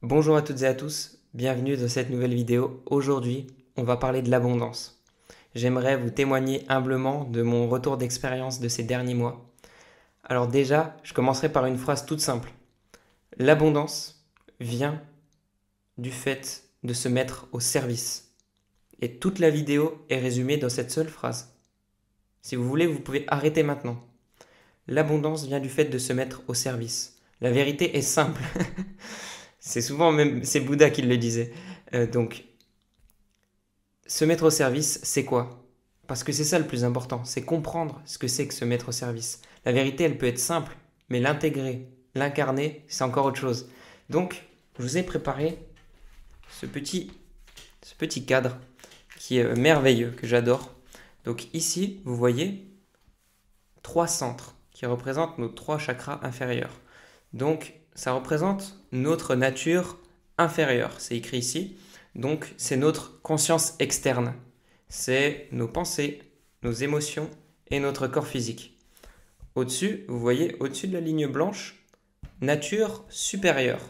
Bonjour à toutes et à tous, bienvenue dans cette nouvelle vidéo. Aujourd'hui, on va parler de l'abondance. J'aimerais vous témoigner humblement de mon retour d'expérience de ces derniers mois. Alors déjà, je commencerai par une phrase toute simple. L'abondance vient du fait de se mettre au service. Et toute la vidéo est résumée dans cette seule phrase. Si vous voulez, vous pouvez arrêter maintenant. L'abondance vient du fait de se mettre au service. La vérité est simple. C'est Bouddha qui le disait. Donc, se mettre au service, c'est quoi? Parce que c'est ça le plus important, c'est comprendre ce que c'est que se mettre au service. La vérité, elle peut être simple, mais l'intégrer, l'incarner, c'est encore autre chose. Donc, je vous ai préparé ce petit cadre qui est merveilleux, que j'adore. Donc ici, vous voyez 3 centres qui représentent nos 3 chakras inférieurs. Donc, ça représente notre nature inférieure, c'est écrit ici. Donc, c'est notre conscience externe. C'est nos pensées, nos émotions et notre corps physique. Au-dessus, vous voyez, au-dessus de la ligne blanche, nature supérieure.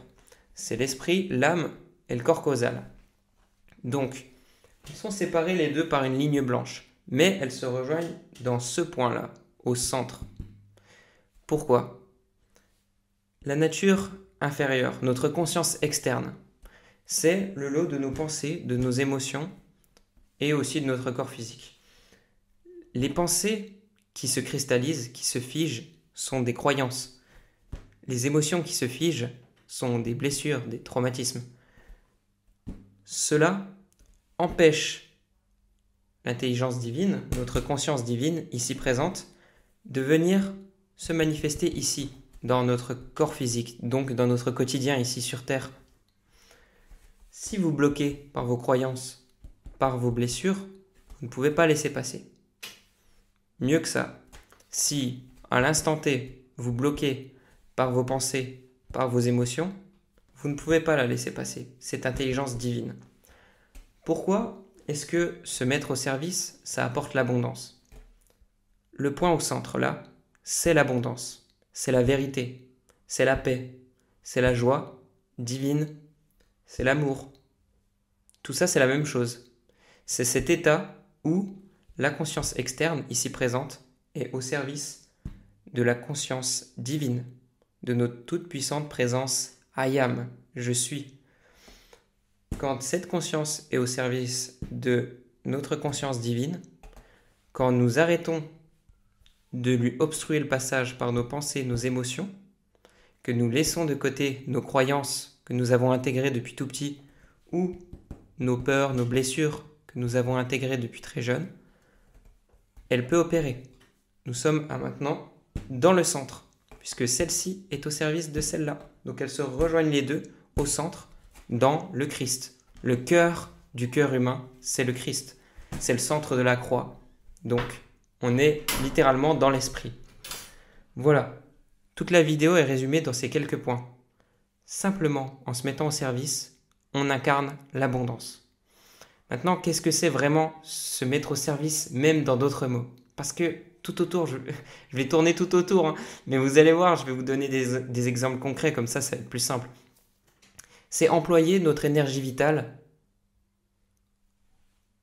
C'est l'esprit, l'âme et le corps causal. Donc, ils sont séparés les deux par une ligne blanche, mais elles se rejoignent dans ce point-là, au centre. Pourquoi? La nature inférieure, notre conscience externe, c'est le lot de nos pensées, de nos émotions et aussi de notre corps physique. Les pensées qui se cristallisent, qui se figent, sont des croyances. Les émotions qui se figent sont des blessures, des traumatismes. Cela empêche l'intelligence divine, notre conscience divine, ici présente, de venir se manifester ici, dans notre corps physique, donc dans notre quotidien ici sur Terre. Si vous bloquez par vos croyances, par vos blessures, vous ne pouvez pas laisser passer. Mieux que ça, si à l'instant T, vous bloquez par vos pensées, par vos émotions, vous ne pouvez pas la laisser passer, cette intelligence divine. Pourquoi est-ce que se mettre au service, ça apporte l'abondance? Le point au centre là, c'est l'abondance, c'est la vérité, c'est la paix, c'est la joie divine, c'est l'amour. Tout ça, c'est la même chose. C'est cet état où la conscience externe, ici présente, est au service de la conscience divine, de notre toute-puissante présence I am, je suis. Quand cette conscience est au service de notre conscience divine, quand nous arrêtons de lui obstruer le passage par nos pensées, nos émotions, que nous laissons de côté nos croyances que nous avons intégrées depuis tout petit, ou nos peurs, nos blessures que nous avons intégrées depuis très jeune, elle peut opérer. Nous sommes à maintenant dans le centre, puisque celle-ci est au service de celle-là. Donc elles se rejoignent les deux au centre, dans le Christ. Le cœur du cœur humain, c'est le Christ. C'est le centre de la croix. Donc, on est littéralement dans l'esprit. Voilà. Toute la vidéo est résumée dans ces quelques points. Simplement, en se mettant au service, on incarne l'abondance. Maintenant, qu'est-ce que c'est vraiment se mettre au service, même dans d'autres mots? Parce que tout autour, je vais tourner tout autour, hein, mais vous allez voir, je vais vous donner des exemples concrets, comme ça va être plus simple. C'est employer notre énergie vitale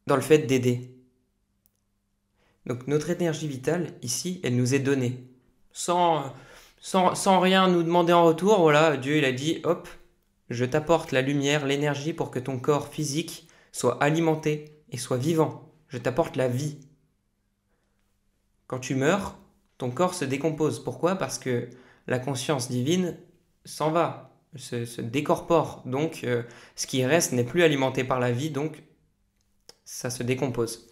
dans le fait d'aider. Donc notre énergie vitale, ici, elle nous est donnée. Sans rien nous demander en retour, voilà, Dieu il a dit, hop, je t'apporte la lumière, l'énergie pour que ton corps physique soit alimenté et soit vivant. Je t'apporte la vie. Quand tu meurs, ton corps se décompose. Pourquoi? Parce que la conscience divine s'en va, se décorpore. Donc ce qui reste n'est plus alimenté par la vie, donc ça se décompose.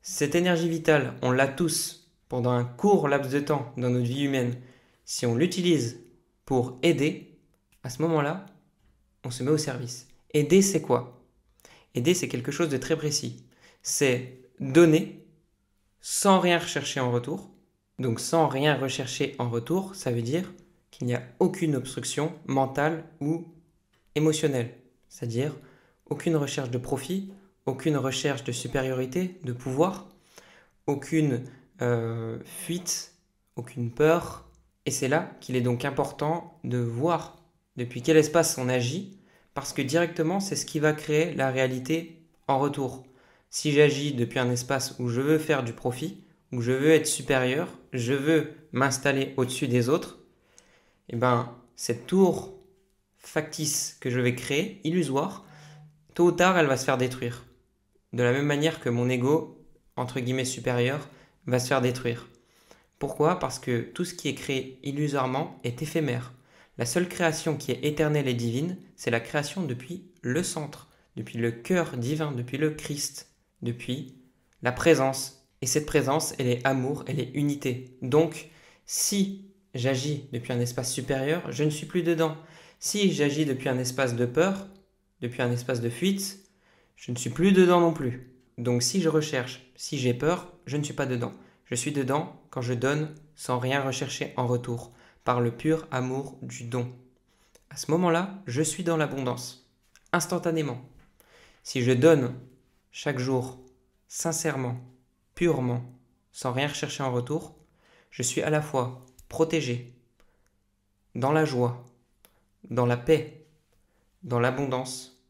Cette énergie vitale, on l'a tous pendant un court laps de temps dans notre vie humaine. Si on l'utilise pour aider, à ce moment-là, on se met au service. Aider, c'est quoi? Aider, c'est quelque chose de très précis. C'est donner sans rien rechercher en retour. Donc sans rien rechercher en retour, ça veut dire qu'il n'y a aucune obstruction mentale ou émotionnelle. C'est-à-dire aucune recherche de profit, aucune recherche de supériorité, de pouvoir, aucune fuite, aucune peur. Et c'est là qu'il est donc important de voir depuis quel espace on agit Parce que directement, c'est ce qui va créer la réalité en retour. Si j'agis depuis un espace où je veux faire du profit, où je veux être supérieur, je veux m'installer au-dessus des autres, eh ben, cette tour factice que je vais créer, illusoire, tôt ou tard, elle va se faire détruire. De la même manière que mon ego, entre guillemets supérieur, va se faire détruire. Pourquoi? Parce que tout ce qui est créé illusoirement est éphémère. La seule création qui est éternelle et divine, c'est la création depuis le centre, depuis le cœur divin, depuis le Christ, depuis la présence. Et cette présence, elle est amour, elle est unité. Donc, si j'agis depuis un espace supérieur, je ne suis plus dedans. Si j'agis depuis un espace de peur, depuis un espace de fuite, je ne suis plus dedans non plus. Donc si je recherche, si j'ai peur, je ne suis pas dedans. Je suis dedans quand je donne sans rien rechercher en retour, par le pur amour du don. À ce moment-là, je suis dans l'abondance, instantanément. Si je donne chaque jour, sincèrement, purement, sans rien rechercher en retour, je suis à la fois protégé, dans la joie, dans la paix, dans l'abondance.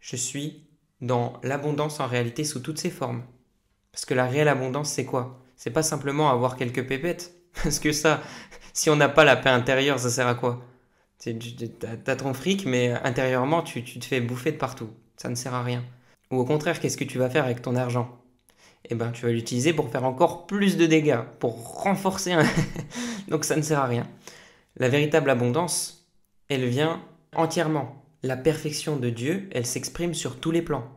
Je suis dans l'abondance en réalité sous toutes ses formes. Parce que la réelle abondance, c'est quoi? C'est pas simplement avoir quelques pépettes. Parce que ça, si on n'a pas la paix intérieure, ça sert à quoi? T'as ton fric, mais intérieurement, tu te fais bouffer de partout. Ça ne sert à rien. Ou au contraire, qu'est-ce que tu vas faire avec ton argent? Eh ben, tu vas l'utiliser pour faire encore plus de dégâts, pour renforcer un... Donc ça ne sert à rien. La véritable abondance, elle vient entièrement. La perfection de Dieu, elle s'exprime sur tous les plans.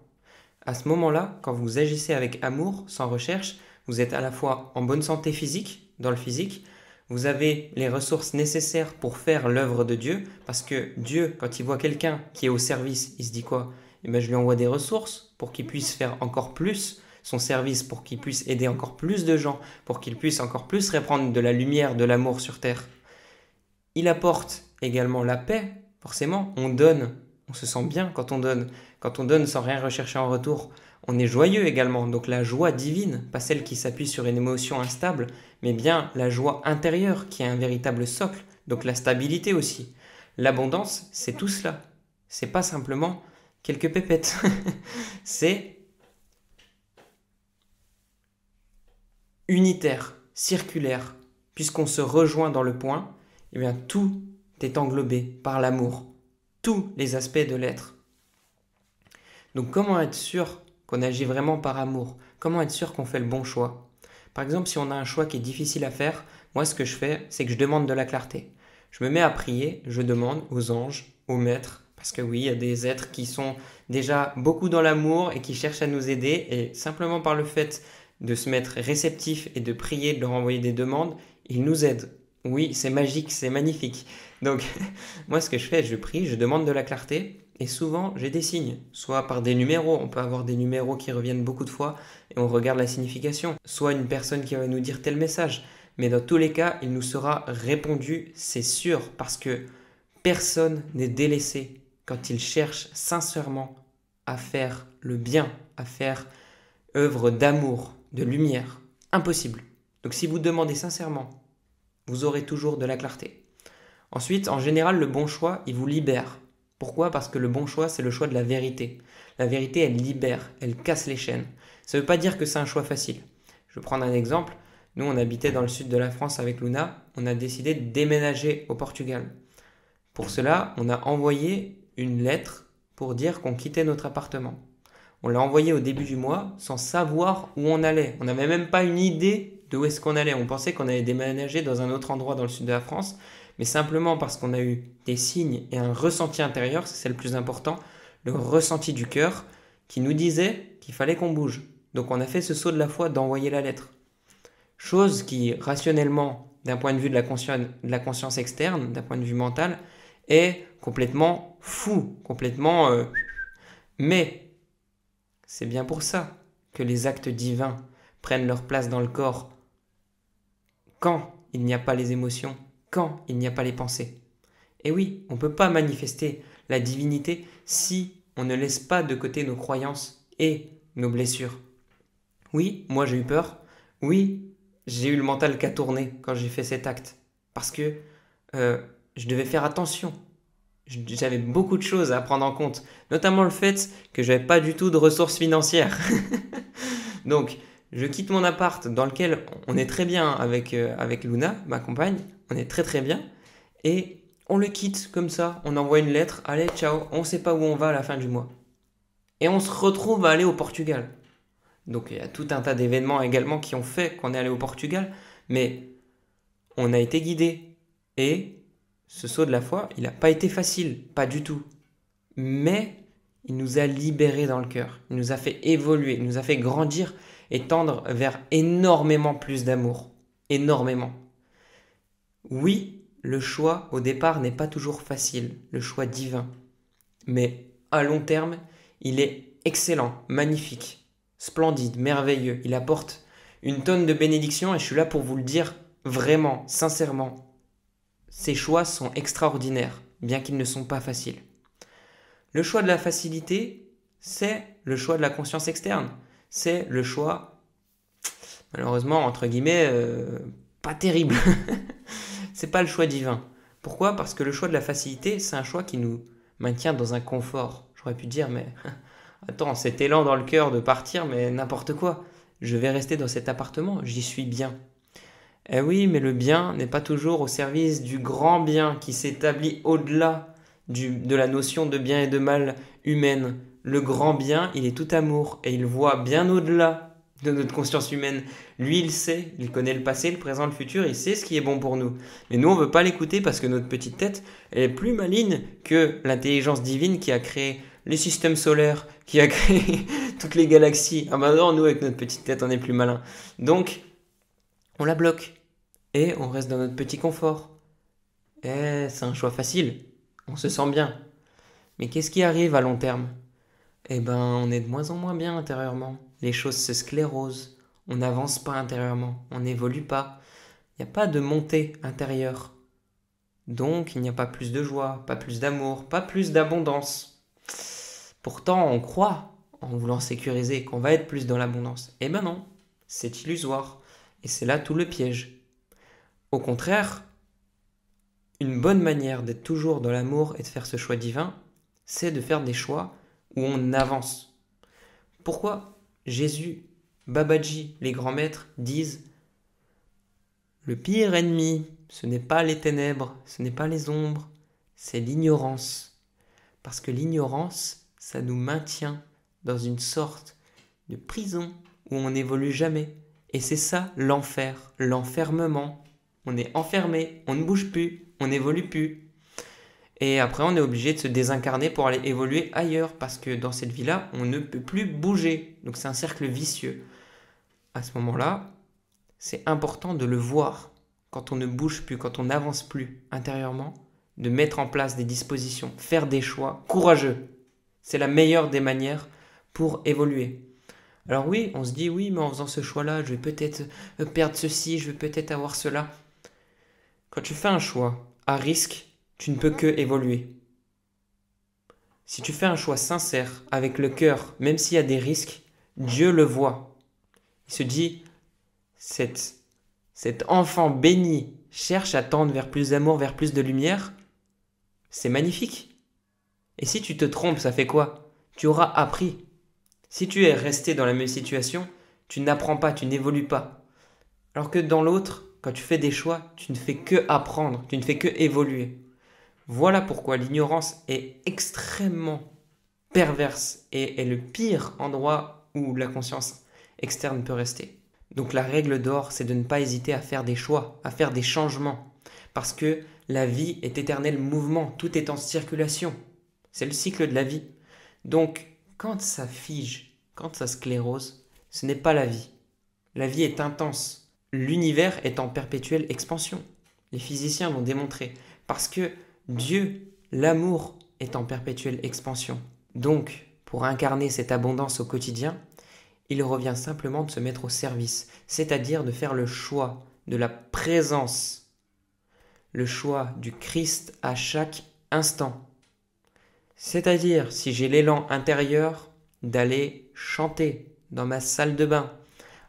À ce moment-là, quand vous agissez avec amour, sans recherche, vous êtes à la fois en bonne santé physique, dans le physique, vous avez les ressources nécessaires pour faire l'œuvre de Dieu, parce que Dieu, quand il voit quelqu'un qui est au service, il se dit quoi? Eh bien, je lui envoie des ressources pour qu'il puisse faire encore plus son service, pour qu'il puisse aider encore plus de gens, pour qu'il puisse encore plus répandre de la lumière, de l'amour sur terre. Il apporte également la paix, forcément, on donne, on se sent bien quand on donne. Quand on donne sans rien rechercher en retour, on est joyeux également. Donc la joie divine, pas celle qui s'appuie sur une émotion instable, mais bien la joie intérieure qui est un véritable socle. Donc la stabilité aussi. L'abondance, c'est tout cela. C'est pas simplement quelques pépettes. C'est unitaire, circulaire. Puisqu'on se rejoint dans le point, eh bien tout est englobé par l'amour. Tous les aspects de l'être. Donc comment être sûr qu'on agit vraiment par amour? Comment être sûr qu'on fait le bon choix? Par exemple, si on a un choix qui est difficile à faire, moi ce que je fais, c'est que je demande de la clarté. Je me mets à prier, je demande aux anges, aux maîtres, parce que oui, il y a des êtres qui sont déjà beaucoup dans l'amour et qui cherchent à nous aider, et simplement par le fait de se mettre réceptif et de prier, de leur envoyer des demandes, ils nous aident. Oui, c'est magique, c'est magnifique. Donc, moi ce que je fais, je prie, je demande de la clarté, et souvent, j'ai des signes, soit par des numéros, on peut avoir des numéros qui reviennent beaucoup de fois et on regarde la signification, soit une personne qui va nous dire tel message. Mais dans tous les cas, il nous sera répondu, c'est sûr, parce que personne n'est délaissé quand il cherche sincèrement à faire le bien, à faire œuvre d'amour, de lumière. Impossible. Donc si vous demandez sincèrement, vous aurez toujours de la clarté. Ensuite, en général, le bon choix, il vous libère. Pourquoi? Parce que le bon choix, c'est le choix de la vérité. La vérité, elle libère, elle casse les chaînes. Ça ne veut pas dire que c'est un choix facile. Je vais prendre un exemple. Nous, on habitait dans le sud de la France avec Luna. On a décidé de déménager au Portugal. Pour cela, on a envoyé une lettre pour dire qu'on quittait notre appartement. On l'a envoyé au début du mois sans savoir où on allait. On n'avait même pas une idée de où est-ce qu'on allait. On pensait qu'on allait déménager dans un autre endroit dans le sud de la France. Mais simplement parce qu'on a eu des signes et un ressenti intérieur, c'est le plus important, le ressenti du cœur, qui nous disait qu'il fallait qu'on bouge. Donc on a fait ce saut de la foi d'envoyer la lettre. Chose qui, rationnellement, d'un point de vue de la conscience externe, d'un point de vue mental, est complètement fou, complètement... Mais c'est bien pour ça que les actes divins prennent leur place dans le corps quand il n'y a pas les émotions, quand il n'y a pas les pensées. Et oui, on ne peut pas manifester la divinité si on ne laisse pas de côté nos croyances et nos blessures. Oui, moi j'ai eu peur. Oui, j'ai eu le mental qui a tourné quand j'ai fait cet acte. Parce que je devais faire attention. J'avais beaucoup de choses à prendre en compte, notamment le fait que j'avais pas du tout de ressources financières. Donc, je quitte mon appart dans lequel on est très bien avec Luna, ma compagne, on est très très bien, et on le quitte comme ça, on envoie une lettre, allez, ciao, on ne sait pas où on va à la fin du mois. Et on se retrouve à aller au Portugal. Donc il y a tout un tas d'événements également qui ont fait qu'on est allé au Portugal, mais on a été guidé. Et ce saut de la foi, il n'a pas été facile, pas du tout. Mais il nous a libérés dans le cœur, il nous a fait évoluer, il nous a fait grandir et tendre vers énormément plus d'amour. Énormément. Oui, le choix au départ n'est pas toujours facile, le choix divin. Mais à long terme, il est excellent, magnifique, splendide, merveilleux. Il apporte une tonne de bénédictions et je suis là pour vous le dire vraiment, sincèrement. Ces choix sont extraordinaires, bien qu'ils ne sont pas faciles. Le choix de la facilité, c'est le choix de la conscience externe. C'est le choix, malheureusement, entre guillemets, pas terrible. C'est pas le choix divin. Pourquoi? Parce que le choix de la facilité, c'est un choix qui nous maintient dans un confort. J'aurais pu dire, mais attends, cet élan dans le cœur de partir, mais n'importe quoi. Je vais rester dans cet appartement, j'y suis bien. Eh oui, mais le bien n'est pas toujours au service du grand bien qui s'établit au-delà de la notion de bien et de mal humaine. Le grand bien, il est tout amour et il voit bien au-delà de notre conscience humaine. Lui, il sait, il connaît le passé, le présent, le futur, il sait ce qui est bon pour nous. Mais nous, on ne veut pas l'écouter parce que notre petite tête, elle est plus maligne que l'intelligence divine qui a créé les systèmes solaires, qui a créé toutes les galaxies. Ah bah non, nous, avec notre petite tête, on est plus malin. Donc, on la bloque. Et on reste dans notre petit confort. Eh, c'est un choix facile. On se sent bien. Mais qu'est-ce qui arrive à long terme? Eh ben, on est de moins en moins bien intérieurement. Les choses se sclérosent. On n'avance pas intérieurement. On n'évolue pas. Il n'y a pas de montée intérieure. Donc, il n'y a pas plus de joie, pas plus d'amour, pas plus d'abondance. Pourtant, on croit, en voulant sécuriser, qu'on va être plus dans l'abondance. Eh ben non, c'est illusoire. Et c'est là tout le piège. Au contraire, une bonne manière d'être toujours dans l'amour et de faire ce choix divin, c'est de faire des choix où on avance. Pourquoi Jésus, Babaji, les grands maîtres disent le pire ennemi, ce n'est pas les ténèbres, ce n'est pas les ombres, c'est l'ignorance. Parce que l'ignorance, ça nous maintient dans une sorte de prison où on n'évolue jamais. Et c'est ça l'enfer, l'enfermement. On est enfermé, on ne bouge plus, on n'évolue plus. Et après, on est obligé de se désincarner pour aller évoluer ailleurs, parce que dans cette vie-là, on ne peut plus bouger. Donc c'est un cercle vicieux. À ce moment-là, c'est important de le voir, quand on ne bouge plus, quand on n'avance plus intérieurement, de mettre en place des dispositions, faire des choix courageux. C'est la meilleure des manières pour évoluer. Alors oui, on se dit, oui, mais en faisant ce choix-là, je vais peut-être perdre ceci, je vais peut-être avoir cela. Quand tu fais un choix à risque, tu ne peux que évoluer. Si tu fais un choix sincère, avec le cœur, même s'il y a des risques, Dieu le voit. Il se dit, cet enfant béni cherche à tendre vers plus d'amour, vers plus de lumière. C'est magnifique. Et si tu te trompes, ça fait quoi? Tu auras appris. Si tu es resté dans la même situation, tu n'apprends pas, tu n'évolues pas. Alors que dans l'autre, quand tu fais des choix, tu ne fais que apprendre, tu ne fais que évoluer. Voilà pourquoi l'ignorance est extrêmement perverse et est le pire endroit où la conscience externe peut rester. Donc la règle d'or, c'est de ne pas hésiter à faire des choix, à faire des changements. Parce que la vie est éternel mouvement, tout est en circulation. C'est le cycle de la vie. Donc, quand ça fige, quand ça sclérose, ce n'est pas la vie. La vie est intense. L'univers est en perpétuelle expansion. Les physiciens l'ont démontré. Parce que Dieu, l'amour, est en perpétuelle expansion. Donc, pour incarner cette abondance au quotidien, il revient simplement de se mettre au service, c'est-à-dire de faire le choix de la présence, le choix du Christ à chaque instant. C'est-à-dire, si j'ai l'élan intérieur d'aller chanter dans ma salle de bain,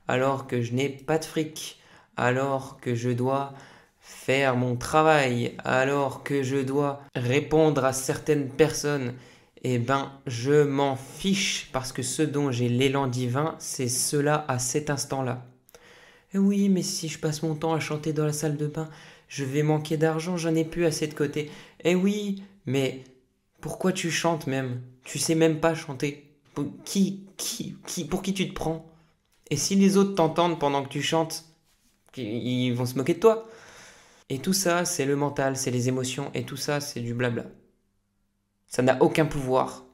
alors que je n'ai pas de fric, alors que je dois faire mon travail alors que je dois répondre à certaines personnes, eh ben, je m'en fiche parce que ce dont j'ai l'élan divin, c'est cela à cet instant-là. Eh oui, mais si je passe mon temps à chanter dans la salle de bain, je vais manquer d'argent, j'en ai plus assez de côté. Eh oui, mais pourquoi tu chantes même? Tu sais même pas chanter. Pour qui tu te prends? Et si les autres t'entendent pendant que tu chantes, ils vont se moquer de toi. Et tout ça, c'est le mental, c'est les émotions, et tout ça, c'est du blabla. Ça n'a aucun pouvoir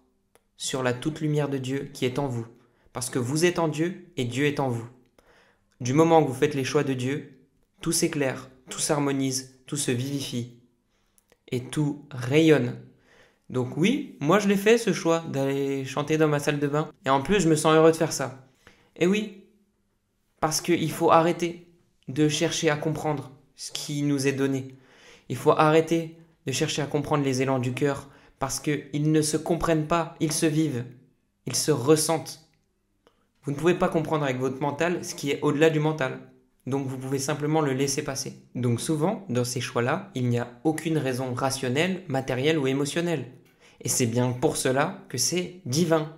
sur la toute lumière de Dieu qui est en vous. Parce que vous êtes en Dieu et Dieu est en vous. Du moment que vous faites les choix de Dieu, tout s'éclaire, tout s'harmonise, tout se vivifie et tout rayonne. Donc oui, moi je l'ai fait ce choix d'aller chanter dans ma salle de bain et en plus je me sens heureux de faire ça. Et oui, parce qu'il faut arrêter de chercher à comprendre ce qui nous est donné. Il faut arrêter de chercher à comprendre les élans du cœur parce qu'ils ne se comprennent pas, ils se vivent, ils se ressentent. Vous ne pouvez pas comprendre avec votre mental ce qui est au-delà du mental. Donc vous pouvez simplement le laisser passer. Donc souvent, dans ces choix-là, il n'y a aucune raison rationnelle, matérielle ou émotionnelle. Et c'est bien pour cela que c'est divin.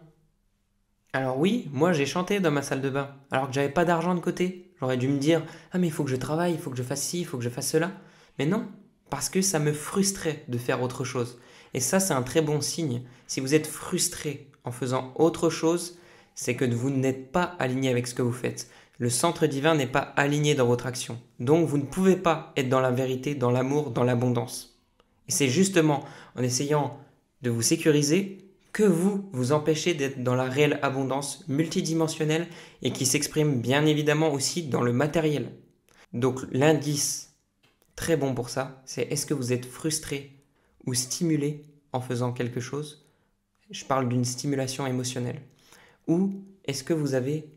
Alors oui, moi j'ai chanté dans ma salle de bain, alors que j'avais pas d'argent de côté. J'aurais dû me dire, ah mais il faut que je travaille, il faut que je fasse ci, il faut que je fasse cela. Mais non, parce que ça me frustrait de faire autre chose. Et ça, c'est un très bon signe. Si vous êtes frustré en faisant autre chose, c'est que vous n'êtes pas aligné avec ce que vous faites. Le centre divin n'est pas aligné dans votre action. Donc vous ne pouvez pas être dans la vérité, dans l'amour, dans l'abondance. Et c'est justement en essayant de vous sécuriser que vous vous empêchez d'être dans la réelle abondance multidimensionnelle et qui s'exprime bien évidemment aussi dans le matériel. Donc l'indice très bon pour ça, c'est est-ce que vous êtes frustré ou stimulé en faisant quelque chose? Je parle d'une stimulation émotionnelle. Ou est-ce que vous avez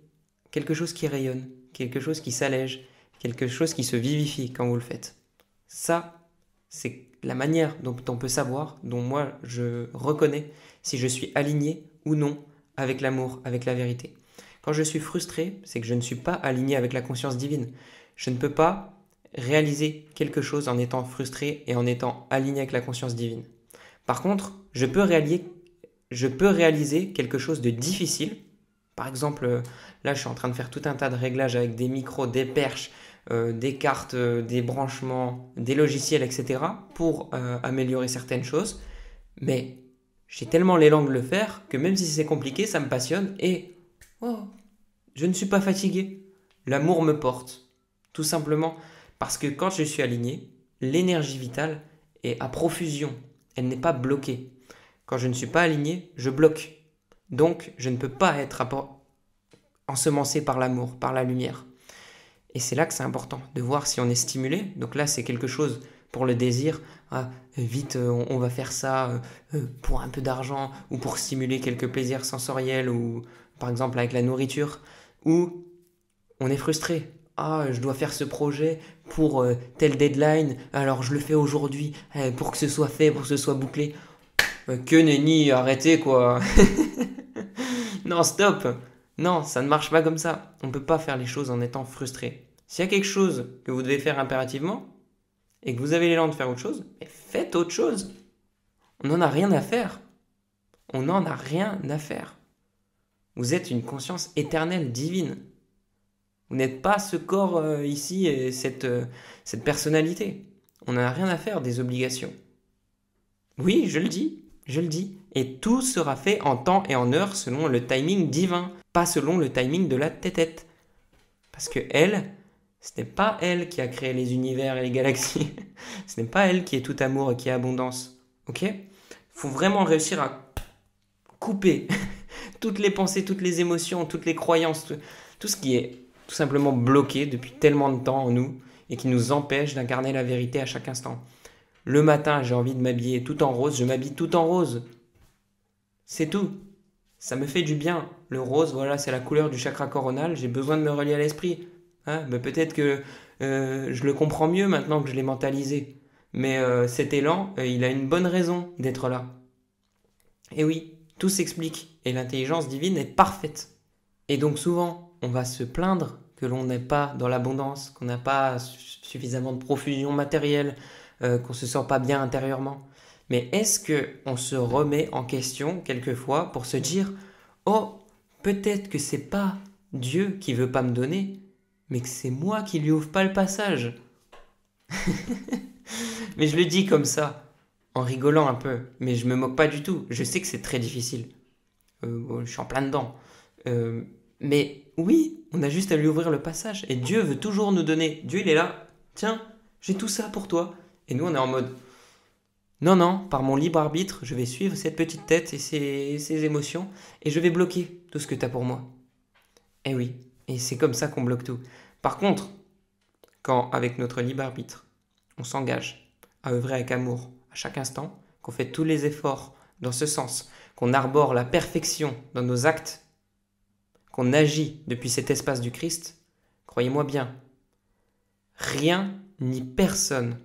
quelque chose qui rayonne, quelque chose qui s'allège, quelque chose qui se vivifie quand vous le faites? Ça, c'est la manière dont on peut savoir, dont moi je reconnais si je suis aligné ou non avec l'amour, avec la vérité. Quand je suis frustré, c'est que je ne suis pas aligné avec la conscience divine. Je ne peux pas réaliser quelque chose en étant frustré et en étant aligné avec la conscience divine. Par contre, je peux réaliser quelque chose de difficile. Par exemple, là je suis en train de faire tout un tas de réglages avec des micros, des perches, des cartes, des branchements, des logiciels, etc. pour améliorer certaines choses. Mais j'ai tellement l'élan de le faire que même si c'est compliqué, ça me passionne et je ne suis pas fatigué. L'amour me porte. Tout simplement parce que quand je suis aligné, l'énergie vitale est à profusion. Elle n'est pas bloquée. Quand je ne suis pas aligné, je bloque. Donc, je ne peux pas être ensemencé par l'amour, par la lumière. Et c'est là que c'est important de voir si on est stimulé. Donc là, c'est quelque chose pour le désir. Ah, vite, on va faire ça pour un peu d'argent ou pour stimuler quelques plaisirs sensoriels ou par exemple avec la nourriture. Ou on est frustré. Ah, je dois faire ce projet pour telle deadline, alors je le fais aujourd'hui pour que ce soit fait, pour que ce soit bouclé. Que nenni, arrêtez quoi. Non, stop. Non, ça ne marche pas comme ça. On ne peut pas faire les choses en étant frustré. S'il y a quelque chose que vous devez faire impérativement et que vous avez l'élan de faire autre chose, faites autre chose. On n'en a rien à faire. On n'en a rien à faire. Vous êtes une conscience éternelle, divine. Vous n'êtes pas ce corps ici et cette personnalité. On n'en a rien à faire des obligations. Oui, je le dis. Et tout sera fait en temps et en heure selon le timing divin, pas selon le timing de la tête. Parce que elle, ce n'est pas elle qui a créé les univers et les galaxies. Ce n'est pas elle qui est tout amour et qui est abondance. Ok ? Faut vraiment réussir à couper toutes les pensées, toutes les émotions, toutes les croyances, tout ce qui est tout simplement bloqué depuis tellement de temps en nous et qui nous empêche d'incarner la vérité à chaque instant. Le matin, j'ai envie de m'habiller tout en rose, je m'habille tout en rose. C'est tout. Ça me fait du bien. Le rose, voilà, c'est la couleur du chakra coronal, j'ai besoin de me relier à l'esprit. Mais peut-être que je le comprends mieux maintenant que je l'ai mentalisé. Mais cet élan, il a une bonne raison d'être là. Et oui, tout s'explique. Et l'intelligence divine est parfaite. Et donc souvent, on va se plaindre que l'on n'est pas dans l'abondance, qu'on n'a pas suffisamment de profusion matérielle, qu'on se sent pas bien intérieurement. Mais est-ce qu'on se remet en question quelquefois pour se dire « Oh, peut-être que c'est pas Dieu qui veut pas me donner, mais que c'est moi qui lui ouvre pas le passage. » Mais je le dis comme ça, en rigolant un peu, mais je me moque pas du tout. Je sais que c'est très difficile. Bon, je suis en plein dedans. Mais oui, on a juste à lui ouvrir le passage. Et Dieu veut toujours nous donner. Dieu, il est là. Tiens, j'ai tout ça pour toi. Et nous, on est en mode, non, non, par mon libre arbitre, je vais suivre cette petite tête et ses émotions, et je vais bloquer tout ce que tu as pour moi. Eh oui, et c'est comme ça qu'on bloque tout. Par contre, quand, avec notre libre arbitre, on s'engage à œuvrer avec amour à chaque instant, qu'on fait tous les efforts dans ce sens, qu'on arbore la perfection dans nos actes, qu'on agit depuis cet espace du Christ, croyez-moi bien, rien ni personne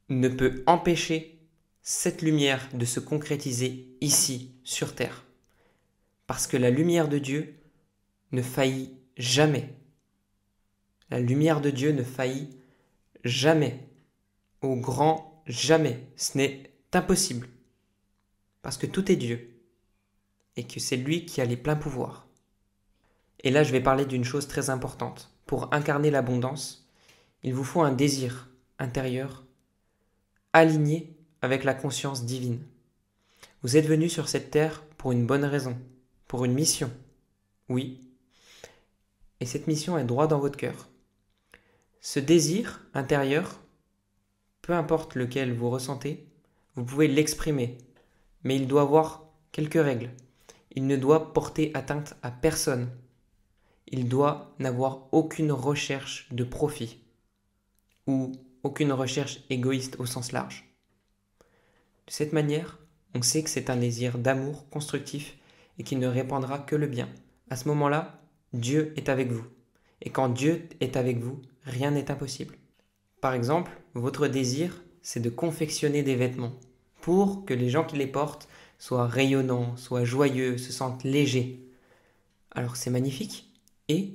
ne peut empêcher cette lumière de se concrétiser ici, sur terre. Parce que la lumière de Dieu ne faillit jamais. La lumière de Dieu ne faillit jamais. Au grand jamais. Ce n'est impossible. Parce que tout est Dieu. Et que c'est lui qui a les pleins pouvoirs. Et là, je vais parler d'une chose très importante. Pour incarner l'abondance, il vous faut un désir intérieur aligné avec la conscience divine. Vous êtes venu sur cette terre pour une bonne raison, pour une mission. Oui. Et cette mission est droit dans votre cœur. Ce désir intérieur, peu importe lequel vous ressentez, vous pouvez l'exprimer, mais il doit avoir quelques règles. Il ne doit porter atteinte à personne. Il doit n'avoir aucune recherche de profit ou aucune recherche égoïste au sens large. De cette manière, on sait que c'est un désir d'amour constructif et qui ne répandra que le bien. À ce moment-là, Dieu est avec vous. Et quand Dieu est avec vous, rien n'est impossible. Par exemple, votre désir, c'est de confectionner des vêtements pour que les gens qui les portent soient rayonnants, soient joyeux, se sentent légers. Alors c'est magnifique. Et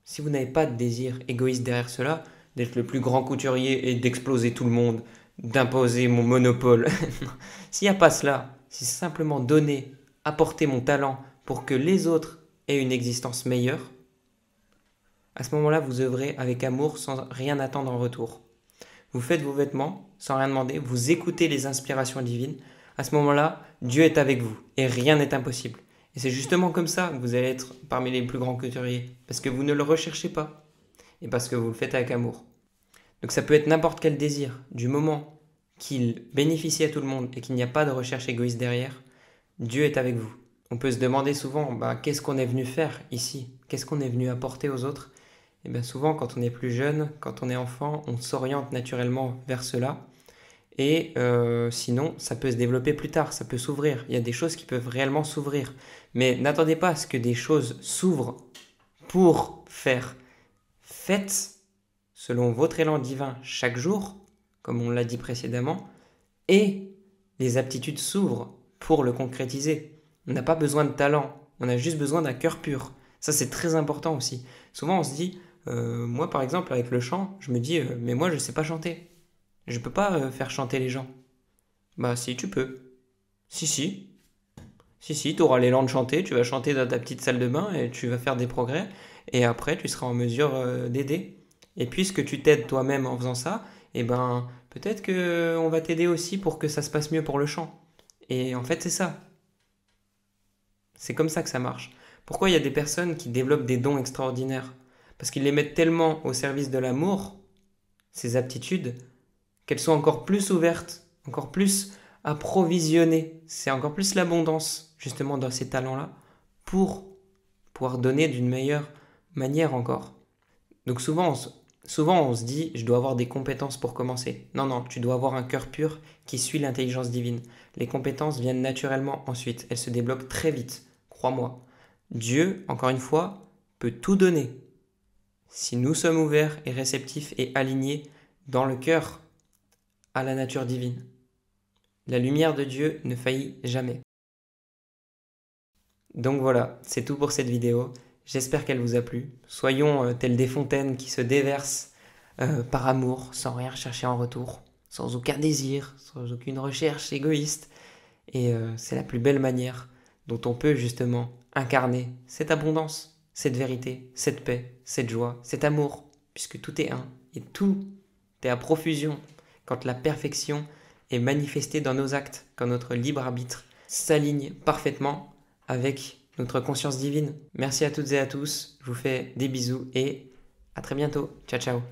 si vous n'avez pas de désir égoïste derrière cela, d'être le plus grand couturier et d'exploser tout le monde, d'imposer mon monopole, s'il n'y a pas cela, si c'est simplement donner, apporter mon talent pour que les autres aient une existence meilleure, à ce moment-là, vous œuvrez avec amour sans rien attendre en retour. Vous faites vos vêtements sans rien demander, vous écoutez les inspirations divines. À ce moment-là, Dieu est avec vous et rien n'est impossible. Et c'est justement comme ça que vous allez être parmi les plus grands couturiers, parce que vous ne le recherchez pas et parce que vous le faites avec amour. Donc ça peut être n'importe quel désir, du moment qu'il bénéficie à tout le monde et qu'il n'y a pas de recherche égoïste derrière, Dieu est avec vous. On peut se demander souvent, qu'est-ce qu'on est venu faire ici? Qu'est-ce qu'on est venu apporter aux autres? Et bien souvent, quand on est plus jeune, quand on est enfant, on s'oriente naturellement vers cela. Et sinon, ça peut se développer plus tard, ça peut s'ouvrir. Il y a des choses qui peuvent réellement s'ouvrir. Mais n'attendez pas à ce que des choses s'ouvrent pour faire. Faites selon votre élan divin chaque jour, comme on l'a dit précédemment, et les aptitudes s'ouvrent pour le concrétiser. On n'a pas besoin de talent, on a juste besoin d'un cœur pur. Ça, c'est très important aussi. Souvent, on se dit, moi par exemple, avec le chant, je me dis, mais moi, je ne sais pas chanter. Je ne peux pas faire chanter les gens. Bah si, tu peux. Si, tu auras l'élan de chanter, tu vas chanter dans ta petite salle de bain et tu vas faire des progrès. Et après, tu seras en mesure d'aider. Et puisque tu t'aides toi-même en faisant ça, eh ben, peut-être qu'on va t'aider aussi pour que ça se passe mieux pour le chant. Et en fait, c'est ça. C'est comme ça que ça marche. Pourquoi il y a des personnes qui développent des dons extraordinaires? Parce qu'ils les mettent tellement au service de l'amour, ces aptitudes, qu'elles sont encore plus ouvertes, encore plus approvisionnées. C'est encore plus l'abondance, justement, dans ces talents-là, pour pouvoir donner d'une meilleure manière encore. Donc souvent, on se dit, je dois avoir des compétences pour commencer. Non, non, tu dois avoir un cœur pur qui suit l'intelligence divine. Les compétences viennent naturellement ensuite. Elles se débloquent très vite, crois-moi. Dieu, encore une fois, peut tout donner. Si nous sommes ouverts et réceptifs et alignés dans le cœur à la nature divine. La lumière de Dieu ne faillit jamais. Donc voilà, c'est tout pour cette vidéo. J'espère qu'elle vous a plu. Soyons tels des fontaines qui se déversent par amour, sans rien chercher en retour, sans aucun désir, sans aucune recherche égoïste. Et c'est la plus belle manière dont on peut justement incarner cette abondance, cette vérité, cette paix, cette joie, cet amour, puisque tout est un et tout est à profusion quand la perfection est manifestée dans nos actes, quand notre libre arbitre s'aligne parfaitement avec notre conscience divine. Merci à toutes et à tous, je vous fais des bisous et à très bientôt. Ciao ciao.